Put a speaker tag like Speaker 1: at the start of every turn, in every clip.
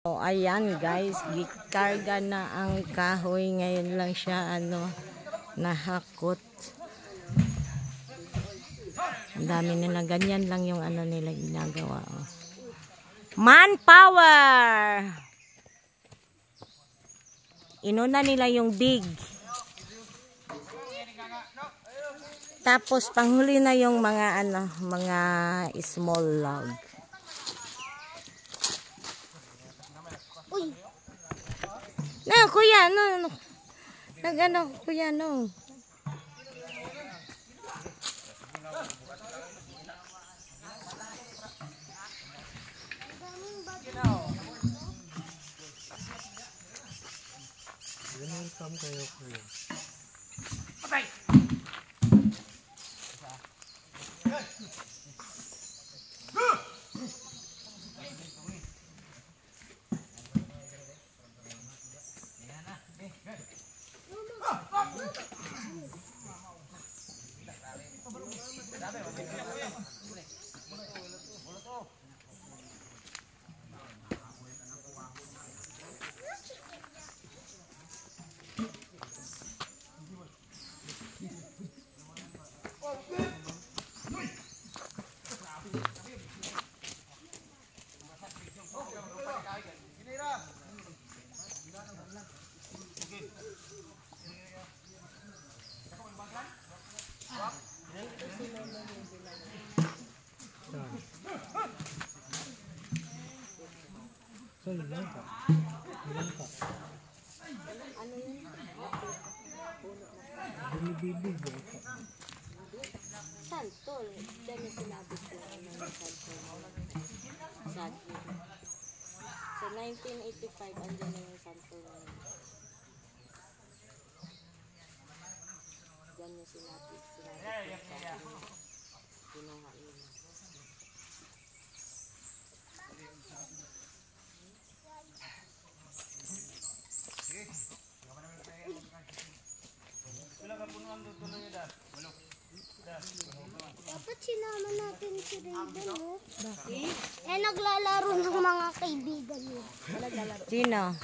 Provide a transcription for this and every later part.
Speaker 1: So, ayan guys, gikarga na ang kahoy. Ngayon lang siya nahakot. Ang dami nila, ganyan lang yung nila ginagawa. Oh. Manpower! Inuna nila yung big. Tapos panghuli na yung mga small log. Uy. Na, kuya, no. Kuya, no. Okay. Santol. Diyan yung sinabi ko santol. So 1985 andyan na yung santol. Diyan yung sinabi ko kinuha yun.
Speaker 2: Dapat sinama natin si Raiden, no? Bakit? Naglalaro ng mga kaibigan mo.
Speaker 1: Sino?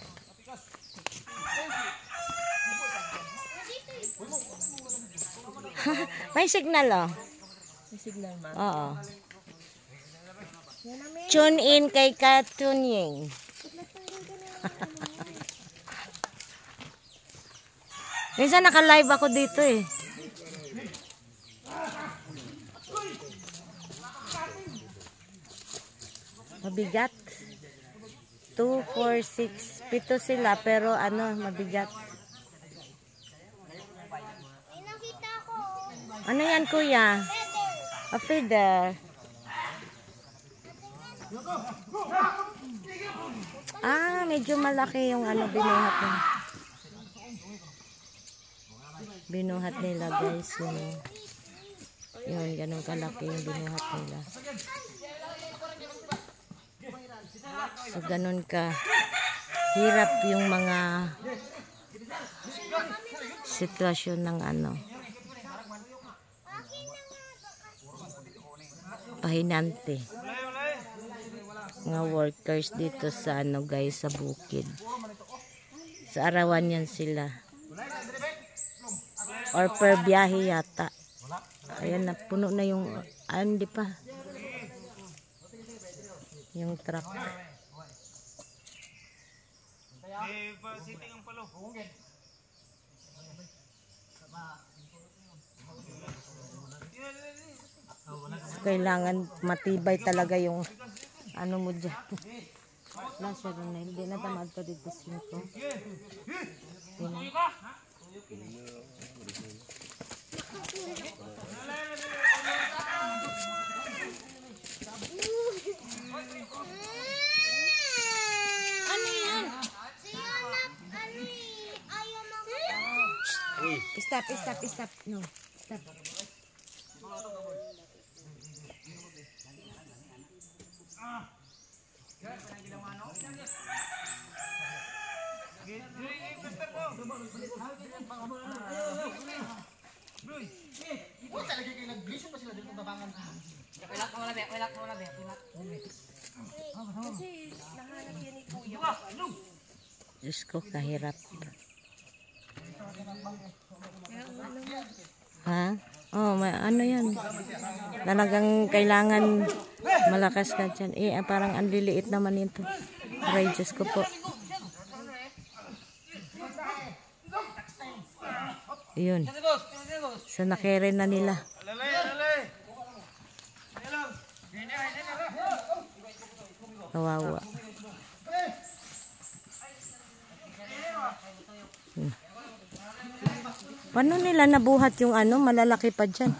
Speaker 1: May signal, oh.
Speaker 3: May signal, ma?
Speaker 1: Oo. Tune in kay Katunying. Minsan naka-live ako dito eh. Mabigat. 2, 4, 6. 7 sila pero mabigat.
Speaker 2: Nakita ko.
Speaker 1: Ano yan, kuya? A feather. Medyo malaki yung binuhat nila. Binuhat nila, guys. Yun, ganun kalaki yung binuhat nila. So, ganun ka hirap yung mga sitwasyon ng pahinante. Mga workers dito sa guys, sa bukid. Sa arawan yan sila. Or per biyahe yata. Ayan na, puno na yung, hindi pa. Yung truck. Kailangan matibay talaga yung mo dyan. Nasa rin na, hindi na tamad ka dito 5. Ano yan? Stop. No, stop.
Speaker 3: Ilak mo na be. Kasi nahanap yan ni Kuya.
Speaker 1: Diyos ko, kahirap. Ha? Oh, may, ano yan? Talagang kailangan malakas ka dyan. Eh, parang ang liliit naman ito. Aray, Diyos ko po. Yun. So, nakere na nila. Kawawa. Paano nila nabuhat yung ano, malalaki pa dyan?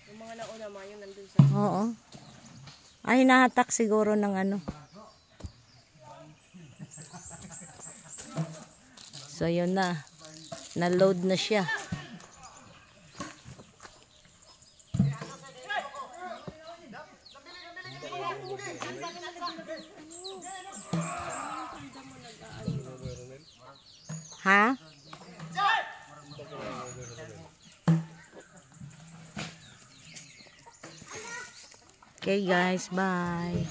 Speaker 3: Yung mga nauna ma, yung nandun sa...
Speaker 1: Oo. Ay, hinahatak siguro ng ano. So, yun na. Na-load na siya. Ha? Okay guys, bye.